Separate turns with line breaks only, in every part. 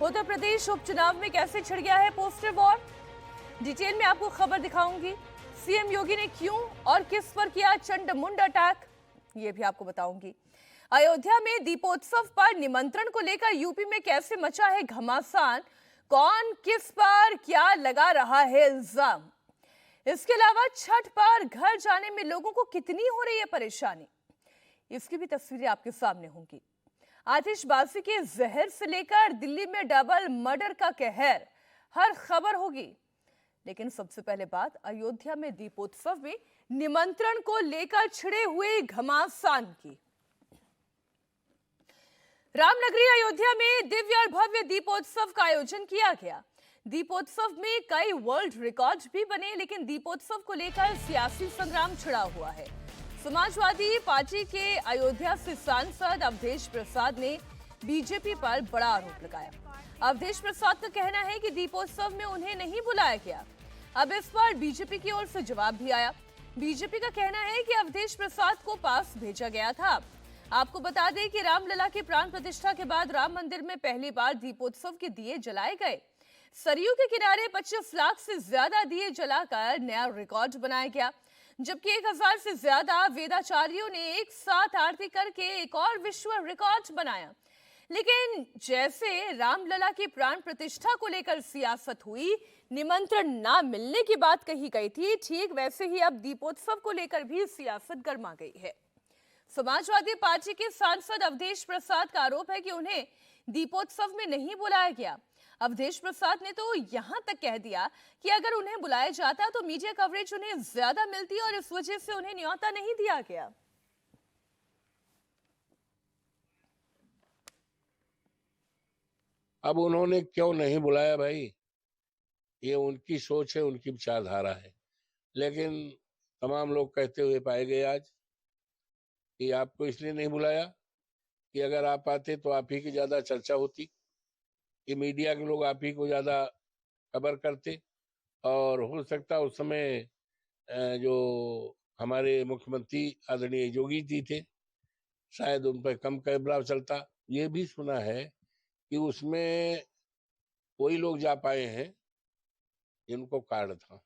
उत्तर प्रदेश उपचुनाव में कैसे छिड़ गया है पोस्टर वॉर। डिटेल में आपको खबर दिखाऊंगी। सीएम योगी ने क्यों और किस पर किया चंडमुंड अटैक, ये भी आपको बताऊंगी। अयोध्या में दीपोत्सव पर निमंत्रण को लेकर यूपी में कैसे मचा है घमासान, कौन किस पर क्या लगा रहा है इल्जाम। इसके अलावा छठ पर घर जाने में लोगों को कितनी हो रही है परेशानी, इसकी भी तस्वीरें आपके सामने होंगी। आतिशबाजी के जहर से लेकर दिल्ली में डबल मर्डर का कहर, हर खबर होगी। लेकिन सबसे पहले बात अयोध्या में दीपोत्सव में निमंत्रण को लेकर छिड़े हुए घमासान की। रामनगरी अयोध्या में दिव्य और भव्य दीपोत्सव का आयोजन किया गया। दीपोत्सव में कई वर्ल्ड रिकॉर्ड भी बने, लेकिन दीपोत्सव को लेकर सियासी संग्राम छिड़ा हुआ है। समाजवादी पार्टी के अयोध्या से सांसद अवधेश प्रसाद ने बीजेपी पर बड़ा आरोप लगाया। अवधेश प्रसाद का कहना है कि दीपोत्सव में उन्हें नहीं बुलाया गया। अब इस पर बीजेपी की ओर से जवाब भी आया। बीजेपी का कहना है कि अवधेश प्रसाद को पास भेजा गया था। आपको बता दें कि रामलला की प्राण प्रतिष्ठा के बाद राम मंदिर में पहली बार दीपोत्सव के दिए जलाए गए। सरयू के किनारे 25 लाख से ज्यादा दिए जलाकर नया रिकॉर्ड बनाया गया, जबकि 1000 से ज्यादा वेदाचार्यों ने एक साथ आरती करके एक और विश्व रिकॉर्ड बनाया। लेकिन जैसे रामलला की प्राण प्रतिष्ठा को लेकर सियासत हुई, निमंत्रण ना मिलने की बात कही गई थी, ठीक वैसे ही अब दीपोत्सव को लेकर भी सियासत गर्मा गई है। समाजवादी पार्टी के सांसद अवधेश प्रसाद का आरोप है कि उन्हें दीपोत्सव में नहीं बुलाया गया। अवधेश प्रसाद ने तो यहां तक कह दिया कि अगर उन्हें बुलाया जाता तो मीडिया कवरेज उन्हें ज्यादा मिलती और इस वजह से उन्हें न्योता नहीं दिया गया।
अब उन्होंने क्यों नहीं बुलाया भाई, ये उनकी सोच है, उनकी विचारधारा है। लेकिन तमाम लोग कहते हुए पाए गए आज कि आपको इसलिए नहीं बुलाया कि अगर आप आते तो आप ही की ज्यादा चर्चा होती, कि मीडिया के लोग आप ही को ज्यादा खबर करते, और हो सकता उस समय जो हमारे मुख्यमंत्री आदरणीय योगी जी थे, शायद उन पर कम कैमरा चलता। ये भी सुना है कि उसमें कोई लोग जा पाए हैं जिनको कार्ड था।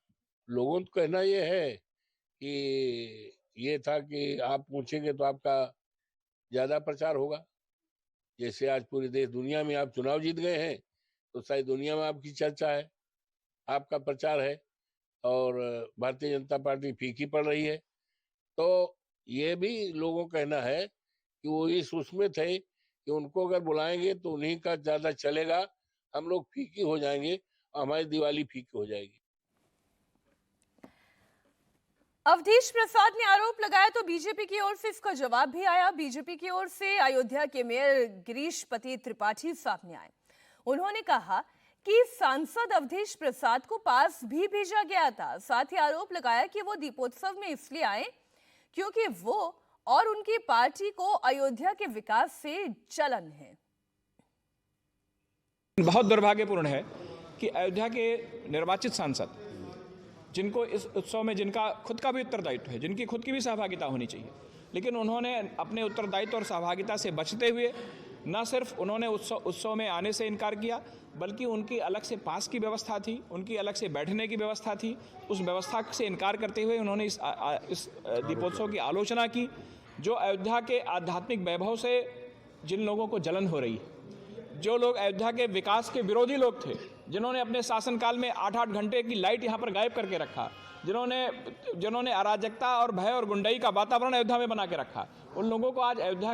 लोगों का कहना ये है कि ये था कि आप पूछेंगे तो आपका ज्यादा प्रचार होगा। जैसे आज पूरे देश दुनिया में आप चुनाव जीत गए हैं तो शायद दुनिया में आपकी चर्चा है, आपका प्रचार है, और भारतीय जनता पार्टी फीकी पड़ रही है। तो ये भी लोगों का कहना है कि वो इस उसमें थे कि उनको अगर बुलाएंगे तो उन्हीं का ज्यादा चलेगा, हम लोग फीकी हो जाएंगे और हमारी दिवाली फीकी हो जाएगी।
अवधेश प्रसाद ने आरोप लगाया तो बीजेपी की ओर से इसका जवाब भी आया। बीजेपी की ओर से अयोध्या के मेयर गिरीशपति त्रिपाठी सामने आए। उन्होंने कहा कि सांसद अवधेश प्रसाद को पास भी भेजा गया था। साथ ही आरोप लगाया कि वो दीपोत्सव में इसलिए आए क्योंकि वो और उनकी पार्टी को अयोध्या के विकास से जलन है।
बहुत दुर्भाग्यपूर्ण है कि अयोध्या के निर्वाचित सांसद, जिनको इस उत्सव में जिनका खुद का भी उत्तरदायित्व है, जिनकी खुद की भी सहभागिता होनी चाहिए, लेकिन उन्होंने अपने उत्तरदायित्व और सहभागिता से बचते हुए न सिर्फ उन्होंने उत्सव में आने से इनकार किया, बल्कि उनकी अलग से पास की व्यवस्था थी, उनकी अलग से बैठने की व्यवस्था थी। उस व्यवस्था से इनकार करते हुए उन्होंने इस दीपोत्सव की आलोचना की, जो अयोध्या के आध्यात्मिक वैभव से जिन लोगों को जलन हो रही है, जो लोग अयोध्या के विकास के विरोधी लोग थे, जिन्होंने अपने शासनकाल में 8-8 घंटे की लाइट यहाँ पर गायब करके रखा, जिन्होंने अराजकता और भय और गुंडाई का वातावरण अयोध्या में बना के रखा, उन लोगों को आज अयोध्या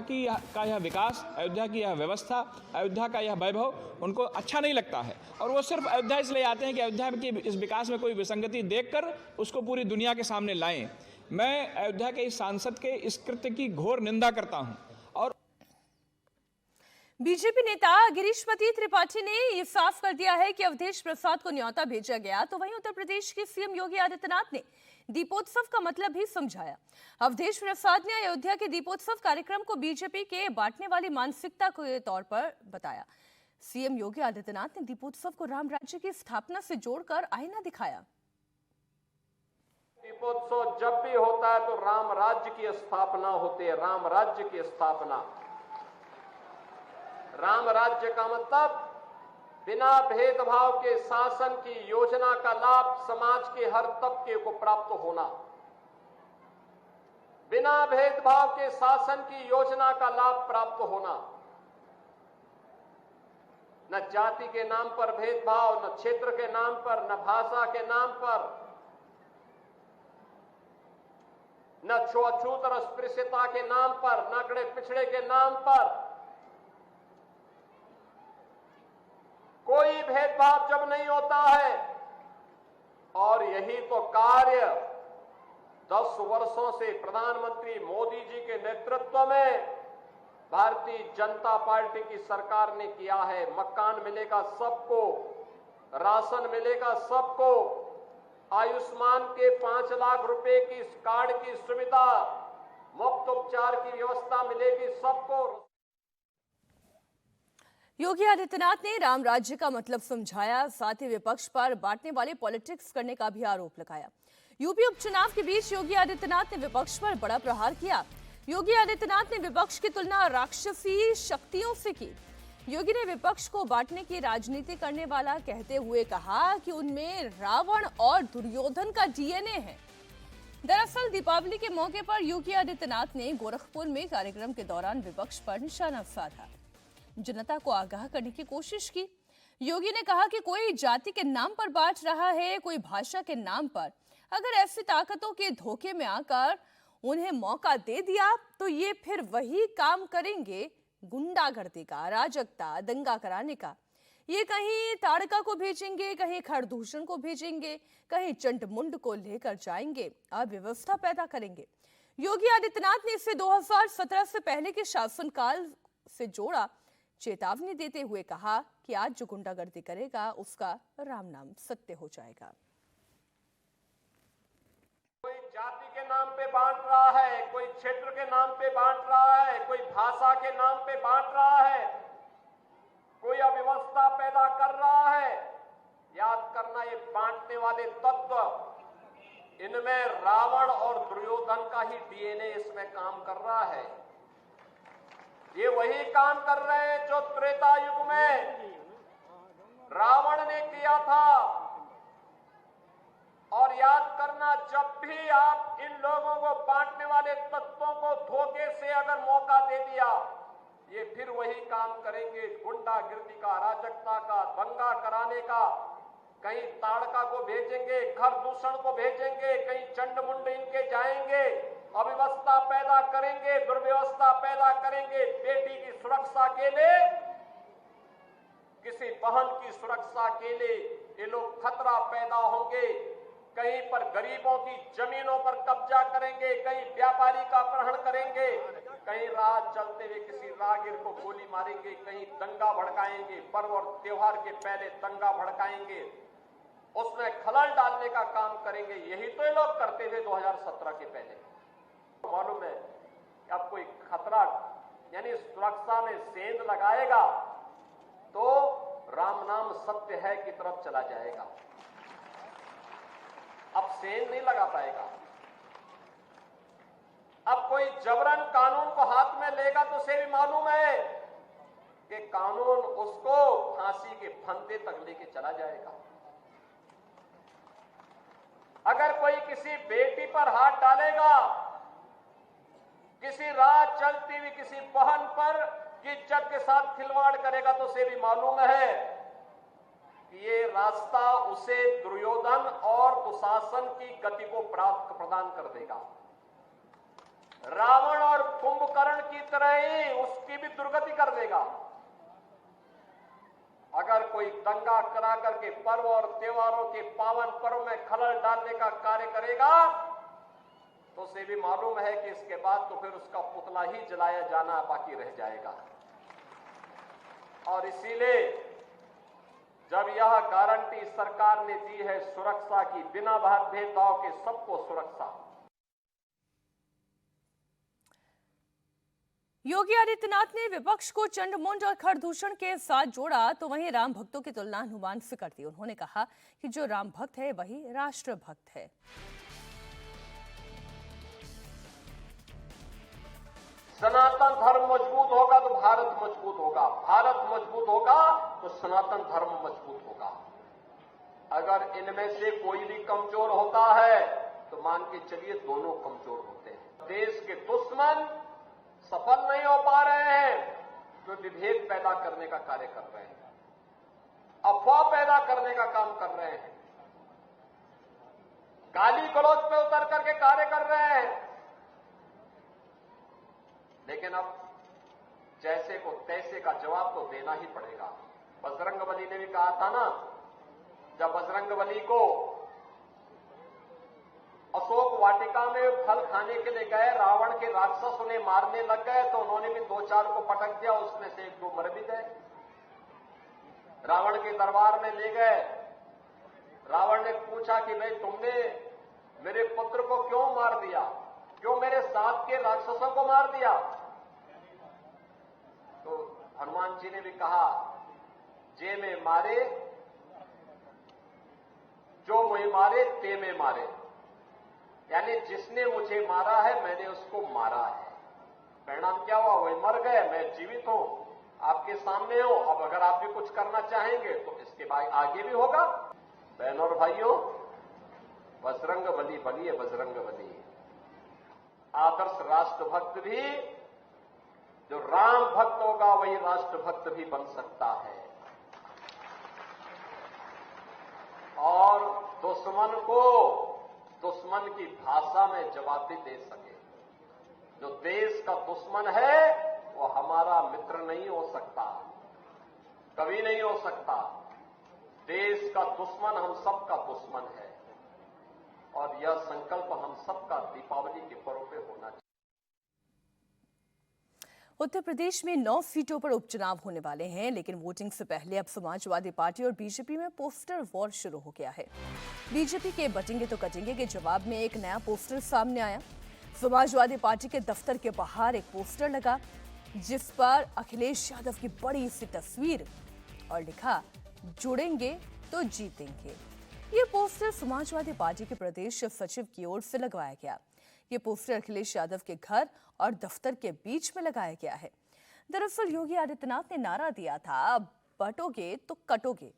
का यह विकास, अयोध्या की यह व्यवस्था, अयोध्या का यह वैभव उनको अच्छा नहीं लगता है। और वो सिर्फ अयोध्या इसलिए आते हैं कि अयोध्या के इस विकास में कोई विसंगति देखकर उसको पूरी दुनिया के सामने लाएं। मैं अयोध्या के इस सांसद के इस कृत्य की घोर निंदा करता हूं। और
बीजेपी नेता गिरीशपति त्रिपाठी ने यह साफ कर दिया है कि अवधेश प्रसाद को न्योता भेजा गया, तो वहीं उत्तर प्रदेश के सीएम योगी आदित्यनाथ ने दीपोत्सव का मतलब भी समझाया। अवधेश प्रसाद ने अयोध्या के दीपोत्सव कार्यक्रम को बीजेपी के बांटने वाली मानसिकता के तौर पर बताया। सीएम योगी आदित्यनाथ ने दीपोत्सव को राम राज्य की स्थापना से जोड़कर आईना दिखाया।
दीपोत्सव जब भी होता है तो राम राज्य की स्थापना होती है, राम राज्य की स्थापना। राम राज्य का मतलब बिना भेदभाव के शासन की योजना का लाभ समाज के हर तबके को प्राप्त होना, बिना भेदभाव के शासन की योजना का लाभ प्राप्त होना, न जाति के नाम पर भेदभाव, न क्षेत्र के नाम पर, न भाषा के नाम पर, न छुआछूत और अस्पृश्यता के नाम पर, न अगड़े पिछड़े के नाम पर कोई भेदभाव जब नहीं होता है। और यही तो कार्य 10 वर्षों से प्रधानमंत्री मोदी जी के नेतृत्व में भारतीय जनता पार्टी की सरकार ने किया है। मकान मिलेगा सबको, राशन मिलेगा सबको, आयुष्मान के 5 लाख रुपए की इस कार्ड की सुविधा, मुफ्त उपचार की व्यवस्था मिलेगी सबको।
योगी आदित्यनाथ ने राम राज्य का मतलब समझाया, साथ ही विपक्ष पर बांटने वाले पॉलिटिक्स करने का भी आरोप लगाया। यूपी उपचुनाव के बीच योगी आदित्यनाथ ने विपक्ष पर बड़ा प्रहार किया। योगी आदित्यनाथ ने विपक्ष की तुलना राक्षसी शक्तियों से की। योगी ने विपक्ष को बांटने की राजनीति करने वाला कहते हुए कहा कि उनमें रावण और दुर्योधन का डीएनए है। दरअसल दीपावली के मौके पर योगी आदित्यनाथ ने गोरखपुर में कार्यक्रम के दौरान विपक्ष पर निशाना साधा, जनता को आगाह करने की कोशिश की। योगी ने कहा कि कोई जाति के नाम पर बांट रहा है, कोई भाषा के नाम पर। अगर ऐसी ताकतों के धोखे में आकर उन्हें मौका दे दिया तो ये फिर वही काम करेंगे, गुंडागर्दी का, अराजकता, दंगा कराने का। ये कहीं ताड़का को भेजेंगे, कहीं खरदूषण को भेजेंगे, कहीं चंडमुंड को लेकर जाएंगे, अव्यवस्था पैदा करेंगे। योगी आदित्यनाथ ने इसे 2017 से पहले के शासनकाल से जोड़ा, चेतावनी देते हुए कहा कि आज जो गुंडागर्दी करेगा उसका राम नाम सत्य हो जाएगा।
कोई जाति के नाम पे बांट रहा है, कोई क्षेत्र के नाम पे बांट रहा है, कोई भाषा के नाम पे बांट रहा है, कोई अव्यवस्था पैदा कर रहा है। याद करना, ये बांटने वाले तत्व, इनमें रावण और दुर्योधन का ही डीएनए इसमें काम कर रहा है। ये वही काम कर रहे हैं जो त्रेता युग में रावण ने किया था। और याद करना, जब भी आप इन लोगों को, बांटने वाले तत्वों को धोखे से अगर मौका दे दिया, ये फिर वही काम करेंगे, गुंडागिर्दी का, अराजकता का, दंगा कराने का। कहीं ताड़का को भेजेंगे, खरदूषण को भेजेंगे, कहीं चंडमुंड इनके जाएंगे, अव्यवस्था पैदा करेंगे, दुर्व्यवस्था पैदा करेंगे। बेटी की सुरक्षा के लिए, किसी बहन की सुरक्षा के लिए ये लोग खतरा पैदा होंगे। कहीं पर गरीबों की जमीनों पर कब्जा करेंगे, कहीं व्यापारी का अपहरण करेंगे, कहीं राह चलते हुए किसी राहगीर को गोली मारेंगे, कहीं दंगा भड़काएंगे, पर्व और त्योहार के पहले दंगा भड़काएंगे, उसमें खलल डालने का काम करेंगे। यही तो ये लोग करते थे 2017 के पहले। मालूम है कि अब कोई खतरा यानी सुरक्षा में सेंध लगाएगा तो राम नाम सत्य है की तरफ चला जाएगा। अब सेंध नहीं लगा पाएगा। अब कोई जबरन कानून को हाथ में लेगा तो उसे भी मालूम है कि कानून उसको फांसी के फंदे तक लेके चला जाएगा। अगर कोई किसी बेटी पर हाथ डालेगा, किसी राह चलती हुई किसी बहन पर इज्जत के साथ खिलवाड़ करेगा तो उसे भी मालूम है कि ये रास्ता उसे दुर्योधन और दुशासन की गति को प्रदान कर देगा। रावण और कुंभकर्ण की तरह ही उसकी भी दुर्गति कर देगा। अगर कोई दंगा करा करके पर्व और त्योहारों के पावन पर्व में खलल डालने का कार्य करेगा तो उसे भी मालूम है कि इसके बाद तो फिर उसका पुतला ही जलाया जाना बाकी रह जाएगा। और इसीलिए जब यह गारंटी सरकार ने दी है सुरक्षा की, बिना भेदभाव के सबको सुरक्षा,
योगी आदित्यनाथ ने विपक्ष को चंडमुंड और खरदूषण के साथ जोड़ा तो वहीं राम भक्तों की तुलना हनुमान से कर दी। उन्होंने कहा कि जो राम भक्त है वही राष्ट्र भक्त है।
सनातन धर्म मजबूत होगा तो भारत मजबूत होगा, भारत मजबूत होगा तो सनातन धर्म मजबूत होगा। अगर इनमें से कोई भी कमजोर होता है तो मान के चलिए दोनों कमजोर होते हैं। देश के दुश्मन सफल नहीं हो पा रहे हैं जो विभेद पैदा करने का कार्य कर रहे हैं, अफवाह पैदा करने का काम कर रहे हैं, गाली गलौज पे उतर करके कार्य कर रहे हैं। लेकिन अब जैसे को तैसे का जवाब तो देना ही पड़ेगा। बजरंगबली ने भी कहा था ना, जब बजरंगबली को अशोक वाटिका में फल खाने के लिए गए, रावण के राक्षस उन्हें मारने लग गए तो उन्होंने भी 2-4 को पटक दिया, उसमें से 1-2 मर भी गए। रावण के दरबार में ले गए, रावण ने पूछा कि भाई तुमने मेरे पुत्र को क्यों मार दिया, क्यों मेरे साथ के राक्षसों को मार दिया? तो हनुमान जी ने भी कहा, जे में मारे जो मुझे मारे ते में मारे, यानी जिसने मुझे मारा है मैंने उसको मारा है। परिणाम क्या हुआ? वही मर गए, मैं जीवित हूं, आपके सामने हूं। अब अगर आप भी कुछ करना चाहेंगे तो इसके बाद आगे भी होगा। बहनों और भाइयों, बजरंगबली बनिए, बजरंगबली। आदर्श राष्ट्रभक्त भी, जो राम भक्त होगा वही राष्ट्रभक्त भी बन सकता है और दुश्मन को दुश्मन की भाषा में जवाब भी दे सके। जो देश का दुश्मन है वो हमारा मित्र नहीं हो सकता, कभी नहीं हो सकता। देश का दुश्मन हम सबका दुश्मन है और यह संकल्प हम सबका दीपावली के पर्व पे होना चाहिए।
उत्तर प्रदेश में 9 सीटों पर उपचुनाव होने वाले हैं, लेकिन वोटिंग से पहले अब समाजवादी पार्टी और बीजेपी में पोस्टर वॉर शुरू हो गया है। बीजेपी के बटेंगे तो कटेंगे के जवाब में एक नया पोस्टर सामने आया। समाजवादी पार्टी के दफ्तर के बाहर एक पोस्टर लगा जिस पर अखिलेश यादव की बड़ी सी तस्वीर और लिखा, जुड़ेंगे तो जीतेंगे। ये पोस्टर समाजवादी पार्टी के प्रदेश सचिव की ओर से लगवाया गया। ये पोस्टर अखिलेश यादव के घर और दफ्तर के बीच में लगाया गया है। दरअसल योगी आदित्यनाथ ने नारा दिया था, बटोगे तो कटोगे।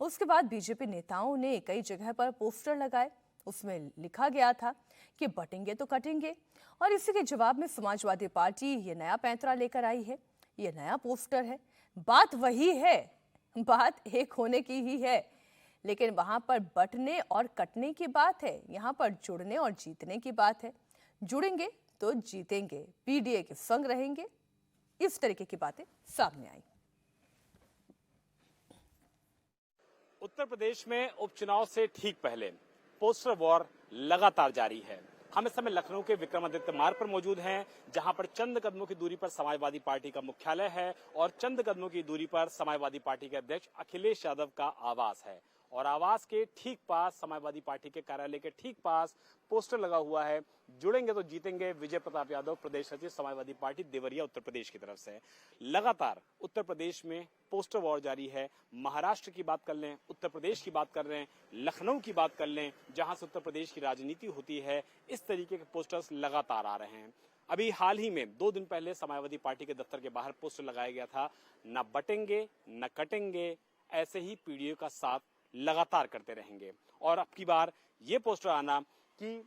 उसके बाद बीजेपी नेताओं ने कई जगह पर पोस्टर लगाए, उसमें लिखा गया था कि बटेंगे तो कटेंगे। और इसी के जवाब में समाजवादी पार्टी ये नया पैंतरा लेकर आई है, ये नया पोस्टर है। बात वही है, बात एक होने की ही है, लेकिन वहां पर बटने और कटने की बात है, यहां पर जुड़ने और जीतने की बात है। जुड़ेंगे तो जीतेंगे, पीडीए के संग रहेंगे, इस तरीके की बातें सामने आई।
उत्तर प्रदेश में उपचुनाव से ठीक पहले पोस्टर वॉर लगातार जारी है। हम इस समय लखनऊ के विक्रमादित्य मार्ग पर मौजूद हैं, जहां पर चंद कदमों की दूरी पर समाजवादी पार्टी का मुख्यालय है और चंद कदमों की दूरी पर समाजवादी पार्टी के अध्यक्ष अखिलेश यादव का आवास है। और आवास के ठीक पास, समाजवादी पार्टी के कार्यालय के ठीक पास पोस्टर लगा हुआ है, जुड़ेंगे तो जीतेंगे। विजय प्रताप यादव, प्रदेश सचिव समाजवादी पार्टी देवरिया उत्तर प्रदेश की तरफ से। लगातार उत्तर प्रदेश में पोस्टर वॉर जारी है। महाराष्ट्र की बात कर लें, उत्तर प्रदेश की बात कर रहे हैं, लखनऊ की बात कर लें, जहां से उत्तर प्रदेश की राजनीति होती है, इस तरीके के पोस्टर्स लगातार आ रहे हैं। अभी हाल ही में 2 दिन पहले समाजवादी पार्टी के दफ्तर के बाहर पोस्टर लगाया गया था, न बटेंगे न कटेंगे, ऐसे ही पीडीए का साथ लगातार करते रहेंगे। और अब की बार ये पोस्टर आना कि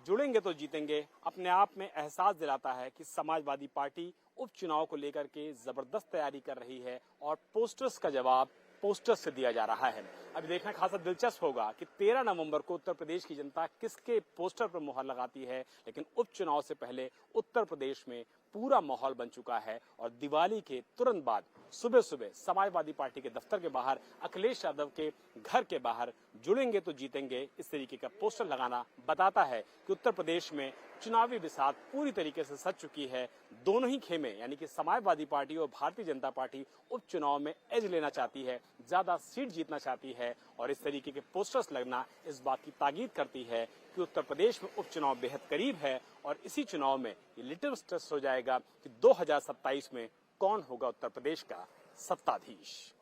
जुड़ेंगे तो जीतेंगे अपने आप में एहसास दिलाता है कि समाजवादी पार्टी उपचुनाव को लेकर के जबरदस्त तैयारी कर रही है और पोस्टर्स का जवाब पोस्टर्स से दिया जा रहा है। अभी देखना खासा दिलचस्प होगा कि 13 नवंबर को उत्तर प्रदेश की जनता किसके पोस्टर पर मुहर लगाती है। लेकिन उपचुनाव से पहले उत्तर प्रदेश में पूरा माहौल बन चुका है और दिवाली के तुरंत बाद सुबह सुबह समाजवादी पार्टी के दफ्तर के बाहर, अखिलेश यादव के घर के बाहर जुड़ेंगे तो जीतेंगे इस तरीके का पोस्टर लगाना बताता है कि उत्तर प्रदेश में चुनावी बिसात पूरी तरीके से सज चुकी है। दोनों ही खेमे यानी कि समाजवादी पार्टी और भारतीय जनता पार्टी उपचुनाव में एज लेना चाहती है, ज्यादा सीट जीतना चाहती है और इस तरीके के पोस्टर्स लगना इस बात की ताकीद करती है कि उत्तर प्रदेश में उपचुनाव बेहद करीब है और इसी चुनाव में ये लिटिमस टेस्ट हो जाएगा कि 2027 में कौन होगा उत्तर प्रदेश का सत्ताधीश।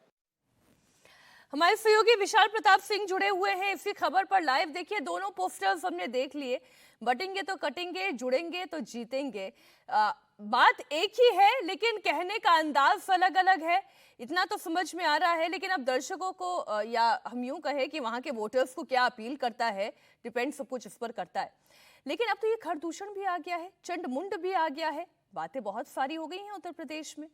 हमारे सहयोगी विशाल प्रताप सिंह जुड़े हुए हैं इसी खबर पर लाइव। देखिए, दोनों पोस्टर्स हमने देख लिए, बटेंगे तो कटेंगे, जुड़ेंगे तो जीतेंगे। बात एक ही है लेकिन कहने का अंदाज अलग अलग है, इतना तो समझ में आ रहा है। लेकिन अब दर्शकों को या हम यूं कहें कि वहां के वोटर्स को क्या अपील करता है, डिपेंड सब कुछ इस पर करता है। लेकिन अब तो ये खरदूषण भी आ गया है, चंड-मुंड भी आ गया है, बातें बहुत सारी हो गई हैं उत्तर प्रदेश में।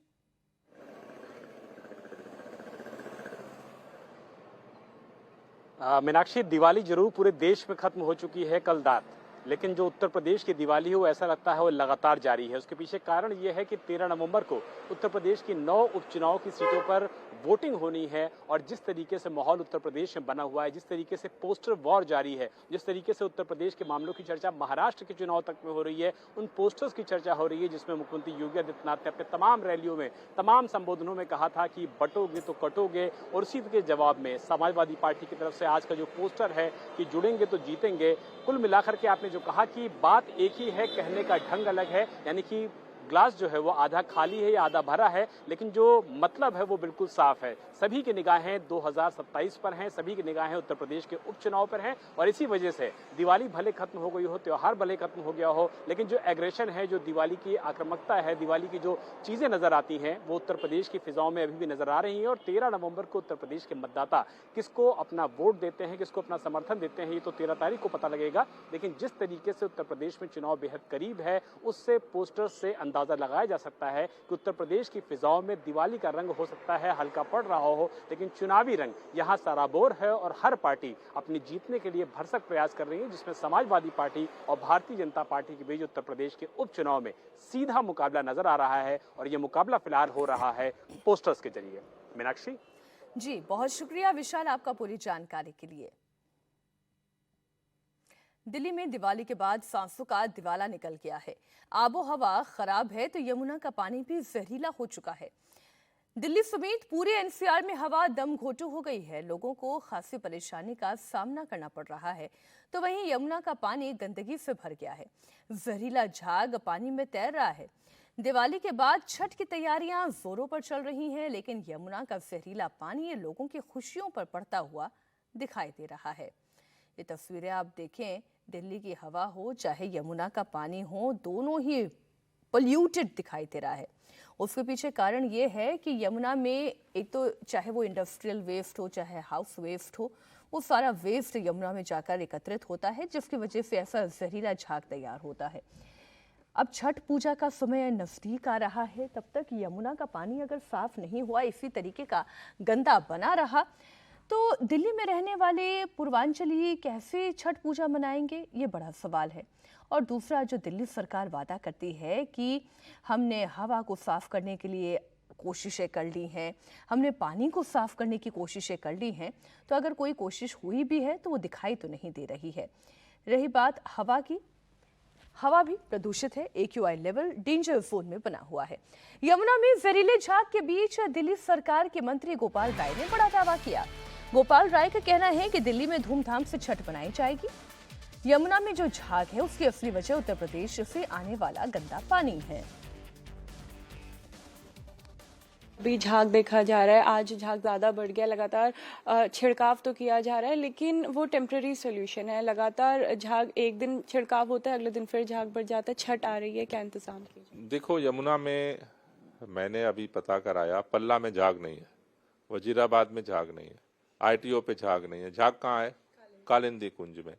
मीनाक्षी, दिवाली जरूर पूरे देश में खत्म हो चुकी है कल रात, लेकिन जो उत्तर प्रदेश की दिवाली है वो ऐसा लगता है वो लगातार जारी है। उसके पीछे कारण ये है कि 13 नवंबर को उत्तर प्रदेश की 9 उपचुनाव की सीटों पर वोटिंग होनी है और जिस तरीके से माहौल उत्तर प्रदेश में बना हुआ है, जिस तरीके से पोस्टर वॉर जारी है, जिस तरीके से उत्तर प्रदेश के मामलों की चर्चा महाराष्ट्र के चुनाव तक में हो रही है, उन पोस्टर्स की चर्चा हो रही है जिसमें मुख्यमंत्री योगी आदित्यनाथ ने अपने तमाम रैलियों में, तमाम संबोधनों में कहा था कि बटोगे तो कटोगे, और इसी के जवाब में समाजवादी पार्टी की तरफ से आज का जो पोस्टर है कि जुड़ेंगे तो जीतेंगे, कुल मिलाकर के आपने जो कहा कि बात एक ही है, कहने का ढंग अलग है, यानी कि ग्लास जो है वो आधा खाली है या आधा भरा है, लेकिन जो मतलब है वो बिल्कुल साफ है। सभी की निगाहें 2027 पर हैं, सभी की निगाहें उत्तर प्रदेश के उपचुनाव पर हैं और इसी वजह से दिवाली भले खत्म हो गई हो, त्योहार भले खत्म हो गया हो, लेकिन जो एग्रेशन है, जो दिवाली की आक्रामकता है, दिवाली की जो चीजें नजर आती हैं वो उत्तर प्रदेश की फिजाओं में अभी भी नजर आ रही हैं। और 13 नवंबर को उत्तर प्रदेश के मतदाता किसको अपना वोट देते हैं, किसको अपना समर्थन देते हैं, ये तो 13 तारीख को पता लगेगा। लेकिन जिस तरीके से उत्तर प्रदेश में चुनाव बेहद करीब है, उससे पोस्टर से अंदाजा लगाया जा सकता है कि उत्तर प्रदेश की फिजाओं में दिवाली का रंग हो सकता है हल्का पड़ रहा हो, लेकिन चुनावी रंग यहां सराबोर है और हर पार्टी अपनी जीतने के लिए भरसक प्रयास कर रही है, जिसमें समाजवादी पार्टी और भारतीय जनता पार्टी के बीच उत्तर प्रदेश के उपचुनाव में सीधा मुकाबला नजर आ रहा है और यह मुकाबला फिलहाल हो रहा है पोस्टर्स के जरिए। मीनाक्षी
जी, बहुत शुक्रिया विशाल आपका पूरी जानकारी के लिए। दिल्ली में दिवाली के बाद सांसों का दिवाला निकल गया है। आबो हवा खराब है तो यमुना का पानी भी जहरीला हो चुका है। दिल्ली समेत पूरे एनसीआर में हवा दम घोटू हो गई है। लोगों को खासी परेशानी का सामना करना पड़ रहा है। तो वहीं यमुना का पानी गंदगी से भर गया है। जहरीला झाग पानी में तैर रहा है। दिवाली के बाद छठ की तैयारियां जोरों पर चल रही हैं, लेकिन यमुना का जहरीला पानी ये लोगों की खुशियों पर पड़ता हुआ दिखाई दे रहा है। ये तस्वीरें आप देखें, दिल्ली की हवा हो चाहे यमुना का पानी हो, दोनों ही पोल्यूटेड दिखाई दे रहा है। उसके पीछे कारण ये है कि यमुना में एक तो चाहे वो इंडस्ट्रियल वेस्ट हो चाहे हाउस वेस्ट हो, वो सारा वेस्ट यमुना में जाकर एकत्रित होता है, जिसकी वजह से ऐसा जहरीला झाग तैयार होता है। अब छठ पूजा का समय नजदीक आ रहा है, तब तक यमुना का पानी अगर साफ नहीं हुआ, इसी तरीके का गंदा बना रहा, तो दिल्ली में रहने वाले पूर्वांचली कैसे छठ पूजा मनाएंगे, ये बड़ा सवाल है। और दूसरा, जो दिल्ली सरकार वादा करती है कि हमने हवा को साफ करने के लिए कोशिशें कर ली हैं, हमने पानी को साफ करने की कोशिशें कर ली हैं, तो अगर कोई कोशिश हुई भी है तो वो दिखाई तो नहीं दे रही है। रही बात हवा की, हवा भी प्रदूषित है। AQI लेवल डेंजर जोन में बना हुआ है। यमुना में जहरीले झाग के बीच दिल्ली सरकार के मंत्री गोपाल राय ने बड़ा दावा किया। गोपाल राय का कहना है कि दिल्ली में धूमधाम से छठ मनाई जाएगी। यमुना में जो झाग है उसकी असली वजह उत्तर प्रदेश से आने वाला गंदा पानी है।
भी झाग देखा जा रहा है, आज झाग ज़्यादा बढ़ गया, लगातार छिड़काव तो किया जा रहा है, लेकिन वो टेम्परेरी सोल्यूशन है। लगातार झाग, एक दिन छिड़काव होता है, अगले दिन फिर झाग बढ़ जाता है। छठ आ रही है, क्या इंतजाम कीजिए?
देखो, यमुना में मैंने अभी पता कराया, पल्ला में झाग नहीं है, वजीराबाद में झाग नहीं है, ITO पे झाग नहीं है। झाग कहाँ है? कालिंदी कुंज में।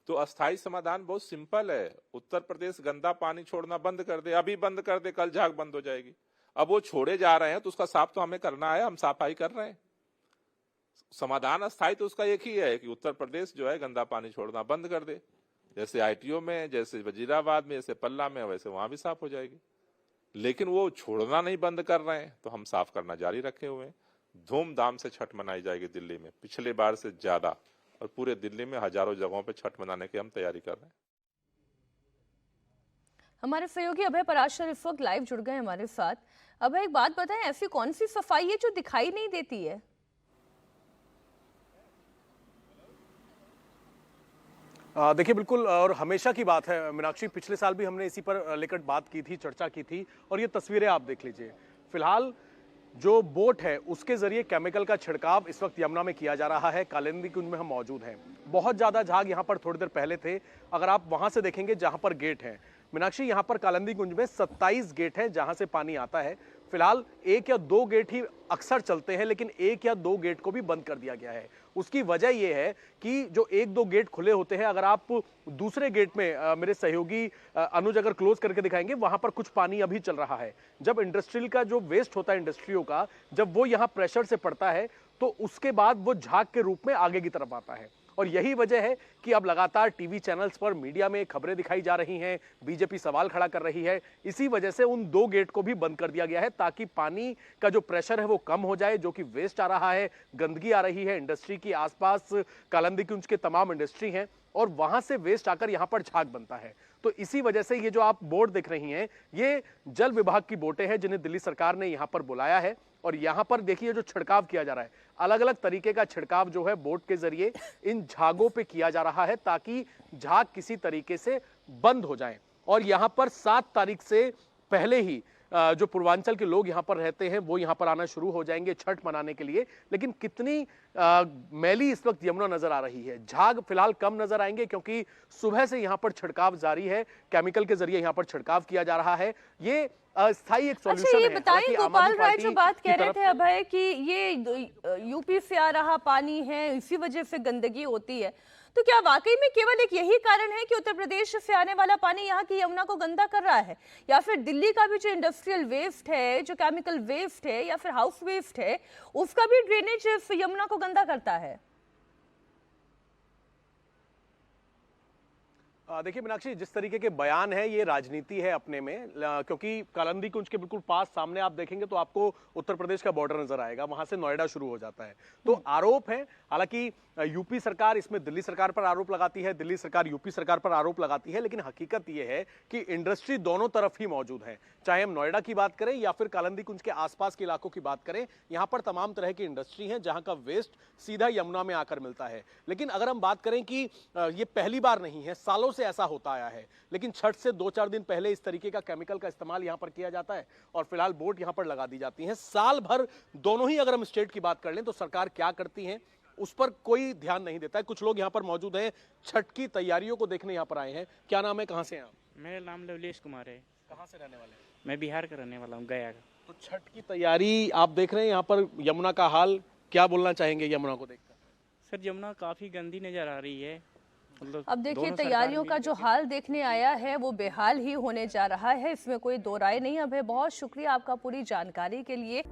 तो अस्थायी समाधान बहुत सिंपल है। उत्तर प्रदेश गंदा पानी छोड़ना बंद कर दे, अभी बंद कर दे, कल झाग बंद हो जाएगी। अब वो छोड़े जा रहे हैं तो उसका साफ तो हमें करना है, हम सफाई कर रहे हैं। समाधान अस्थायी तो उसका एक ही है कि उत्तर प्रदेश जो है गंदा पानी छोड़ना बंद कर दे। जैसे ITO में, जैसे वजीराबाद में, जैसे पल्ला में, वैसे वहां भी साफ हो जाएगी। लेकिन वो छोड़ना नहीं बंद कर रहे हैं, तो हम साफ करना जारी रखे हुए हैं। धूमधाम से छठ मनाई जाएगी दिल्ली में, पिछले बार से ज्यादा, और पूरे दिल्ली में हजारों जगहों पे छठ मनाने की हम तैयारी कर रहे हैं।
हमारे सहयोगी अभय पराशर इस वक्त लाइव जुड़ गए हमारे साथ। अभय, एक बात बताएं, ऐसी कौन सी सफाई है जो दिखाई नहीं देती है?
देखिए, बिल्कुल, और हमेशा की बात है मीनाक्षी, पिछले साल भी हमने इसी पर लेकर बात की थी, चर्चा की थी, और ये तस्वीरें आप देख लीजिए। फिलहाल जो बोट है उसके जरिए केमिकल का छिड़काव इस वक्त यमुना में किया जा रहा है। कालिंदी कुंज में हम मौजूद हैं। बहुत ज्यादा झाग यहाँ पर थोड़ी देर पहले थे। अगर आप वहां से देखेंगे जहां पर गेट है, मीनाक्षी, यहाँ पर कालिंदी कुंज में 27 गेट हैं जहां से पानी आता है। फिलहाल 1 या 2 गेट ही अक्सर चलते हैं, लेकिन 1 या 2 गेट को भी बंद कर दिया गया है। उसकी वजह यह है कि जो 1-2 गेट खुले होते हैं, अगर आप दूसरे गेट में मेरे सहयोगी अनुज अगर क्लोज करके दिखाएंगे, वहां पर कुछ पानी अभी चल रहा है। जब इंडस्ट्रियल का जो वेस्ट होता है इंडस्ट्रियों का, जब वो यहाँ प्रेशर से पड़ता है तो उसके बाद वो झाग के रूप में आगे की तरफ आता है। और यही वजह है कि अब लगातार टीवी चैनल्स पर मीडिया में खबरें दिखाई जा रही हैं, बीजेपी सवाल खड़ा कर रही है। इसी वजह से उन 2 गेट को भी बंद कर दिया गया है ताकि पानी का जो प्रेशर है वो कम हो जाए। जो कि वेस्ट आ रहा है, गंदगी आ रही है इंडस्ट्री की, आसपास कालिंदी कुंज के तमाम इंडस्ट्री हैं और वहां से वेस्ट आकर यहां पर झाग बनता है। तो इसी वजह से ये जो आप बोट देख रही हैं, ये जल विभाग की बोटें हैं जिन्हें दिल्ली सरकार ने यहां पर बुलाया है। और यहां पर देखिए जो छिड़काव किया जा रहा है, अलग अलग तरीके का छिड़काव जो है बोट के जरिए इन झागों पे किया जा रहा है ताकि झाग किसी तरीके से बंद हो जाएं। और यहां पर 7 तारीख से पहले ही जो पूर्वांचल के लोग यहां पर रहते हैं वो यहां पर आना शुरू हो जाएंगे छठ मनाने के लिए। लेकिन कितनी मैली इस वक्त यमुना नजर आ रही है। झाग फिलहाल कम नजर आएंगे क्योंकि सुबह से यहां पर छिड़काव जारी है, केमिकल के जरिए यहां पर छिड़काव किया जा रहा है। ये अस्थायी एक सॉल्यूशन
अच्छा, ये
है।
बताइए गोपाल राय जो बात कह रहे थे
तरफ
अभय कि ये यूपी से आ रहा पानी है, इसी वजह से गंदगी होती है, तो क्या वाकई में केवल एक यही कारण है कि उत्तर प्रदेश से आने वाला पानी यहाँ की यमुना को गंदा कर रहा है, या फिर दिल्ली का भी जो इंडस्ट्रियल वेस्ट है, जो केमिकल वेस्ट है या फिर हाउस वेस्ट है, उसका भी ड्रेनेज यमुना को गंदा करता है?
देखिए मीनाक्षी, जिस तरीके के बयान है ये राजनीति है अपने में, क्योंकि कालिंदी कुंज के बिल्कुल पास सामने आप देखेंगे तो आपको उत्तर प्रदेश का बॉर्डर नजर आएगा, वहां से नोएडा शुरू हो जाता है। तो आरोप है, हालांकि यूपी सरकार इसमें दिल्ली सरकार पर आरोप लगाती है, दिल्ली सरकार यूपी सरकार पर आरोप लगाती है, लेकिन हकीकत यह है कि इंडस्ट्री दोनों तरफ ही मौजूद है। चाहे हम नोएडा की बात करें या फिर कालिंदी कुंज के आसपास के इलाकों की बात करें, यहां पर तमाम तरह की इंडस्ट्री है जहां का वेस्ट सीधा यमुना में आकर मिलता है। लेकिन अगर हम बात करें कि ये पहली बार नहीं है, सालों से ऐसा होता आया है, लेकिन छठ से 2-4 दिन पहले इस तरीके का केमिकल का इस्तेमाल यहां पर किया जाता है और फिलहाल बोट यहां पर लगा दी जाती है। साल भर दोनों ही अगर हम स्टेट की बात कर लें तो सरकार क्या करती है उस पर कोई ध्यान नहीं देता है। कुछ लोग यहां पर मौजूद हैं, छठ की तैयारियों को देखने यहां पर आए हैं। क्या नाम है, कहां से हैं आप?
मेरा नाम लवलेश कुमार है।
कहां से रहने वाले हैं?
मैं बिहार का रहने वाला हूँ, गया का।
तो छठ की तैयारी आप देख रहे हैं यहाँ पर यमुना का हाल, क्या बोलना चाहेंगे यमुना को देखकर?
सर यमुना काफ़ी गंदी नज़र आ रही है। मतलब
अब देखिए
दोनों सरकार
तैयारियों का
मिलकर
जो हाल देखने आया है वो बेहाल ही होने जा रहा है, इसमें कोई दो राय नहीं। अब है, बहुत शुक्रिया आपका पूरी जानकारी के लिए।